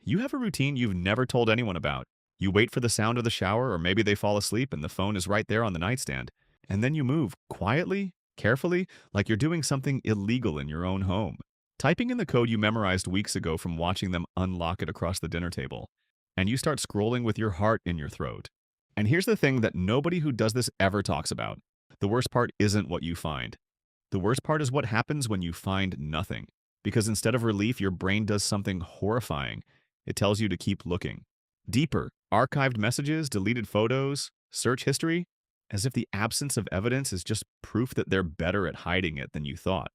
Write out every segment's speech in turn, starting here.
You have a routine you've never told anyone about. You wait for the sound of the shower, or maybe they fall asleep and the phone is right there on the nightstand. And then you move quietly, carefully, like you're doing something illegal in your own home. Typing in the code you memorized weeks ago from watching them unlock it across the dinner table. And you start scrolling with your heart in your throat. And here's the thing that nobody who does this ever talks about. The worst part isn't what you find. The worst part is what happens when you find nothing. Because instead of relief, your brain does something horrifying. It tells you to keep looking. Deeper, archived messages, deleted photos, search history, as if the absence of evidence is just proof that they're better at hiding it than you thought.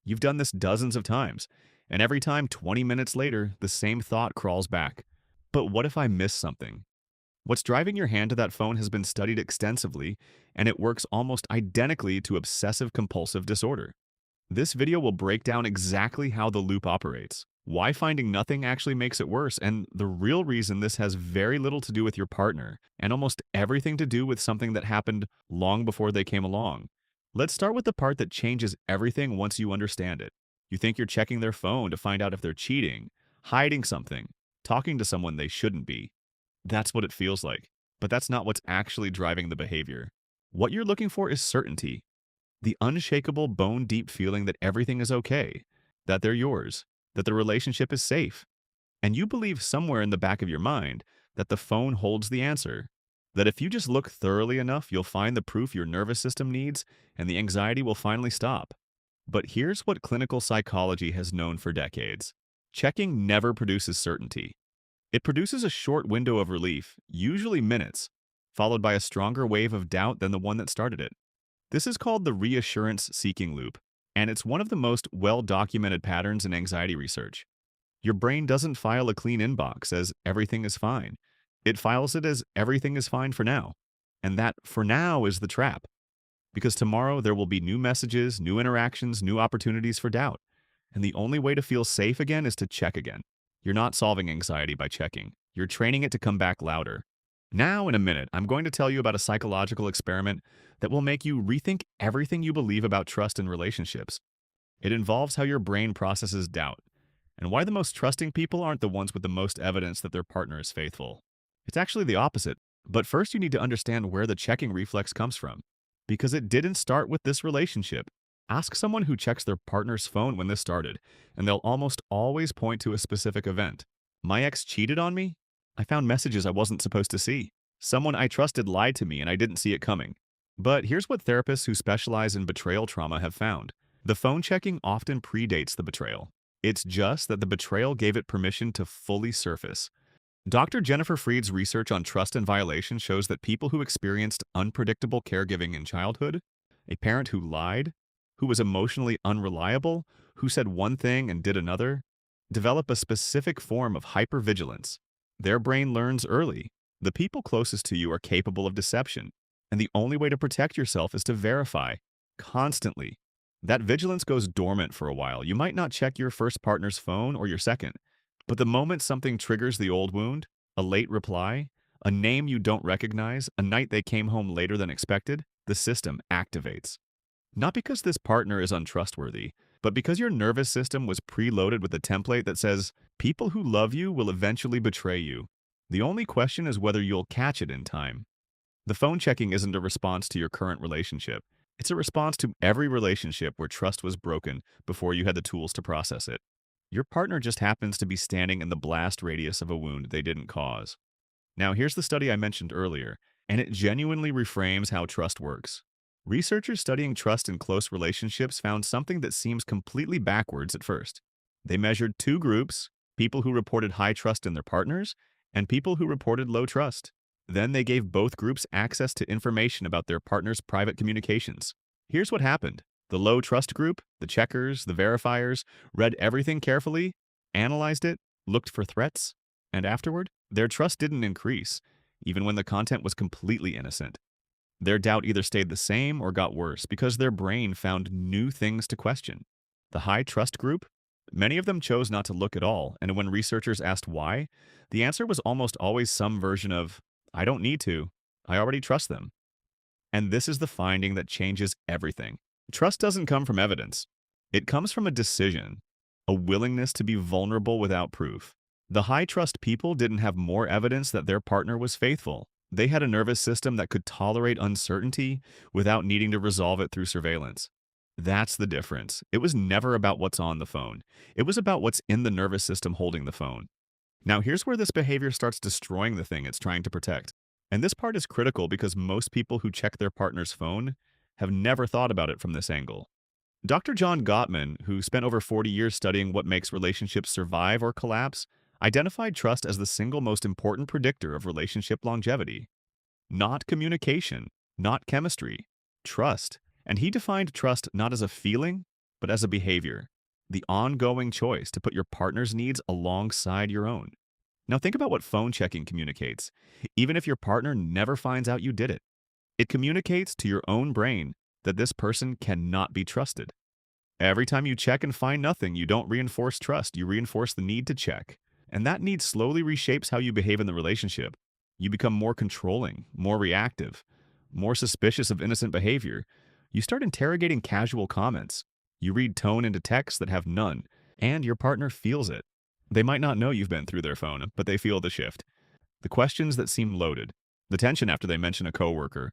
You've done this dozens of times, and every time 20 minutes later, the same thought crawls back. But what if I miss something? What's driving your hand to that phone has been studied extensively, and it works almost identically to obsessive-compulsive disorder. This video will break down exactly how the loop operates, why finding nothing actually makes it worse, and the real reason this has very little to do with your partner, and almost everything to do with something that happened long before they came along. Let's start with the part that changes everything once you understand it. You think you're checking their phone to find out if they're cheating, hiding something, talking to someone they shouldn't be. That's what it feels like, but that's not what's actually driving the behavior. What you're looking for is certainty. The unshakable, bone-deep feeling that everything is okay, that they're yours, that the relationship is safe. And you believe somewhere in the back of your mind that the phone holds the answer, that if you just look thoroughly enough, you'll find the proof your nervous system needs and the anxiety will finally stop. But here's what clinical psychology has known for decades. Checking never produces certainty. It produces a short window of relief, usually minutes, followed by a stronger wave of doubt than the one that started it. This is called the reassurance-seeking loop, and it's one of the most well-documented patterns in anxiety research. Your brain doesn't file a clean inbox as everything is fine. It files it as everything is fine for now. And that for now is the trap. Because tomorrow there will be new messages, new interactions, new opportunities for doubt. And the only way to feel safe again is to check again. You're not solving anxiety by checking. You're training it to come back louder. Now, in a minute, I'm going to tell you about a psychological experiment that will make you rethink everything you believe about trust in relationships. It involves how your brain processes doubt, and why the most trusting people aren't the ones with the most evidence that their partner is faithful. It's actually the opposite. But first you need to understand where the checking reflex comes from. Because it didn't start with this relationship. Ask someone who checks their partner's phone when this started, and they'll almost always point to a specific event. My ex cheated on me? I found messages I wasn't supposed to see. Someone I trusted lied to me and I didn't see it coming. But here's what therapists who specialize in betrayal trauma have found. The phone checking often predates the betrayal. It's just that the betrayal gave it permission to fully surface. Dr. Jennifer Freed's research on trust and violation shows that people who experienced unpredictable caregiving in childhood, a parent who lied, who was emotionally unreliable, who said one thing and did another, develop a specific form of hypervigilance. Their brain learns early. The people closest to you are capable of deception, and the only way to protect yourself is to verify, constantly. That vigilance goes dormant for a while. You might not check your first partner's phone or your second, but the moment something triggers the old wound, a late reply, a name you don't recognize, a night they came home later than expected, the system activates. Not because this partner is untrustworthy, but because your nervous system was preloaded with a template that says, people who love you will eventually betray you. The only question is whether you'll catch it in time. The phone checking isn't a response to your current relationship. It's a response to every relationship where trust was broken before you had the tools to process it. Your partner just happens to be standing in the blast radius of a wound they didn't cause. Now, here's the study I mentioned earlier, and it genuinely reframes how trust works. Researchers studying trust in close relationships found something that seems completely backwards at first. They measured two groups, people who reported high trust in their partners and people who reported low trust. Then they gave both groups access to information about their partner's private communications. Here's what happened. The low trust group, the checkers, the verifiers, read everything carefully, analyzed it, looked for threats, and afterward, their trust didn't increase, even when the content was completely innocent. Their doubt either stayed the same or got worse because their brain found new things to question. The high trust group, many of them chose not to look at all, and when researchers asked why, the answer was almost always some version of, I don't need to, I already trust them. And this is the finding that changes everything. Trust doesn't come from evidence. It comes from a decision, a willingness to be vulnerable without proof. The high-trust people didn't have more evidence that their partner was faithful. They had a nervous system that could tolerate uncertainty without needing to resolve it through surveillance. That's the difference. It was never about what's on the phone. It was about what's in the nervous system holding the phone. Now, here's where this behavior starts destroying the thing it's trying to protect. And this part is critical because most people who check their partner's phone have never thought about it from this angle. Dr. John Gottman, who spent over 40 years studying what makes relationships survive or collapse, identified trust as the single most important predictor of relationship longevity. Not communication, not chemistry, trust. And he defined trust not as a feeling, but as a behavior. The ongoing choice to put your partner's needs alongside your own. Now think about what phone checking communicates, even if your partner never finds out you did it. It communicates to your own brain that this person cannot be trusted. Every time you check and find nothing, you don't reinforce trust, you reinforce the need to check. And that need slowly reshapes how you behave in the relationship. You become more controlling, more reactive, more suspicious of innocent behavior. You start interrogating casual comments. You read tone into texts that have none, and your partner feels it. They might not know you've been through their phone, but they feel the shift. The questions that seem loaded, the tension after they mention a coworker,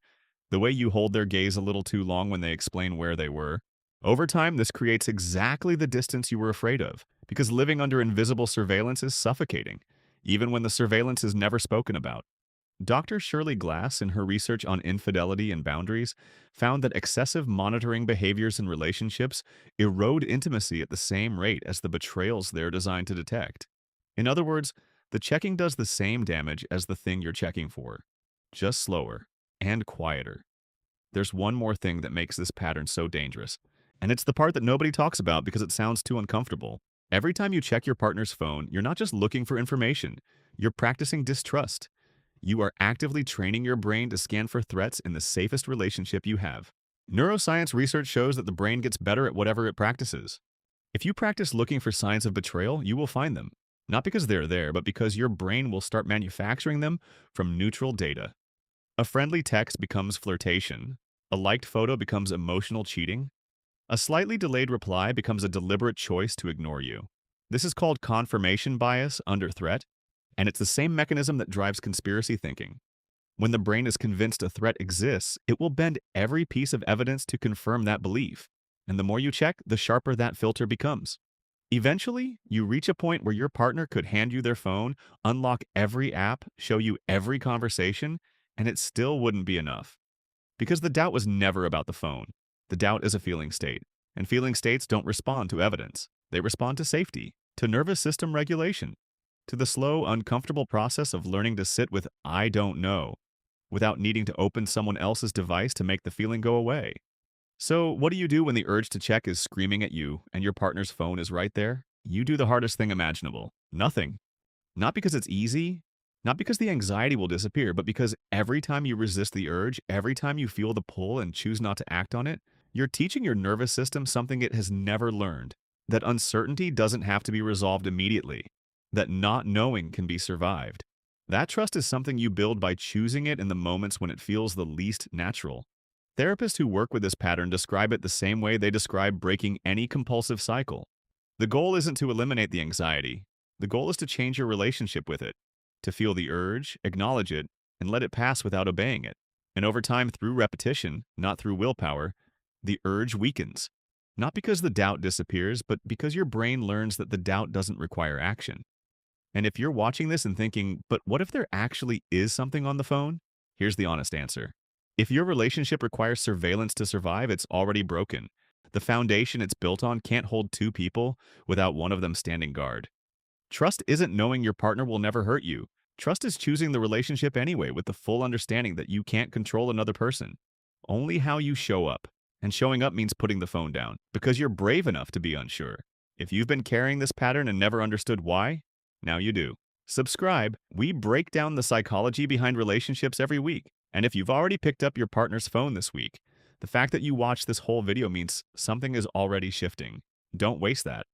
the way you hold their gaze a little too long when they explain where they were. Over time, this creates exactly the distance you were afraid of, because living under invisible surveillance is suffocating, even when the surveillance is never spoken about. Dr. Shirley Glass, in her research on infidelity and boundaries, found that excessive monitoring behaviors in relationships erode intimacy at the same rate as the betrayals they're designed to detect. In other words, the checking does the same damage as the thing you're checking for, just slower and quieter. There's one more thing that makes this pattern so dangerous, and it's the part that nobody talks about because it sounds too uncomfortable. Every time you check your partner's phone, you're not just looking for information, you're practicing distrust. You are actively training your brain to scan for threats in the safest relationship you have. Neuroscience research shows that the brain gets better at whatever it practices. If you practice looking for signs of betrayal, you will find them. Not because they're there, but because your brain will start manufacturing them from neutral data. A friendly text becomes flirtation. A liked photo becomes emotional cheating. A slightly delayed reply becomes a deliberate choice to ignore you. This is called confirmation bias under threat, and it's the same mechanism that drives conspiracy thinking. When the brain is convinced a threat exists, it will bend every piece of evidence to confirm that belief. And the more you check, the sharper that filter becomes. Eventually, you reach a point where your partner could hand you their phone, unlock every app, show you every conversation, and it still wouldn't be enough. Because the doubt was never about the phone. The doubt is a feeling state, and feeling states don't respond to evidence. They respond to safety, to nervous system regulation, to the slow, uncomfortable process of learning to sit with "I don't know" without needing to open someone else's device to make the feeling go away. So, what do you do when the urge to check is screaming at you and your partner's phone is right there? You do the hardest thing imaginable. Nothing. Not because it's easy, not because the anxiety will disappear, but because every time you resist the urge, every time you feel the pull and choose not to act on it, you're teaching your nervous system something it has never learned: that uncertainty doesn't have to be resolved immediately, that not knowing can be survived. That trust is something you build by choosing it in the moments when it feels the least natural. Therapists who work with this pattern describe it the same way they describe breaking any compulsive cycle. The goal isn't to eliminate the anxiety. The goal is to change your relationship with it, to feel the urge, acknowledge it, and let it pass without obeying it. And over time, through repetition, not through willpower, the urge weakens. Not because the doubt disappears, but because your brain learns that the doubt doesn't require action. And if you're watching this and thinking, but what if there actually is something on the phone? Here's the honest answer. If your relationship requires surveillance to survive, it's already broken. The foundation it's built on can't hold two people without one of them standing guard. Trust isn't knowing your partner will never hurt you. Trust is choosing the relationship anyway with the full understanding that you can't control another person. Only how you show up. And showing up means putting the phone down, because you're brave enough to be unsure. If you've been carrying this pattern and never understood why, now you do. Subscribe. We break down the psychology behind relationships every week. And if you've already picked up your partner's phone this week, the fact that you watched this whole video means something is already shifting. Don't waste that.